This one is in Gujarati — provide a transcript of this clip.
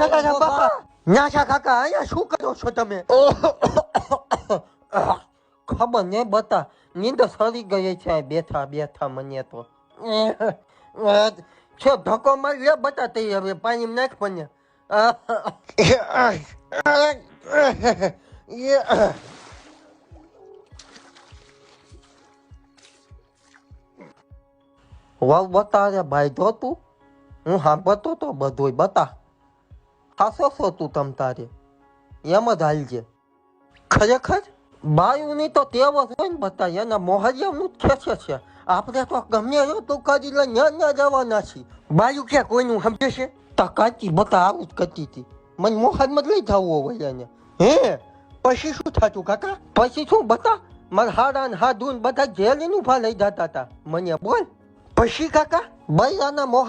જલારામ બાપા ન્યાસા કાકા અહીંયા શું કરો છો તમે? ખબર ને બતા નીંદ સરી ગઈ છે બેઠા બેઠા મને તો છો ધક્કો મારી લે બતા તે હવે પાણી નાખ મને વાવ બતા રે ભાઈ જો તું હું સાંભળતો તો બધુંય બતા હાસો છો તું તમ તારે એમ જ હાલજે ખરેખર બાયુની તો ટેવ જ હોય ને બતા એના મોહરિયાનું જ ખેંચે છે આપણે તો ગમે એવું તું કરી લે ન્યા જવાના છીએ બાયુ ક્યાં કોઈનું સમજે છે તકાતી બતા આવું જ કરતી હતી મને મોહમ્મદ લઈ જવું હોય એને હે પછી શું થતું કાકા પછી શું બતા મારા હાડા ને હાધું બધા જેલીનું ભા લઈ જતા હતા મને બોલ પછી કાકા બૈરાના મોહ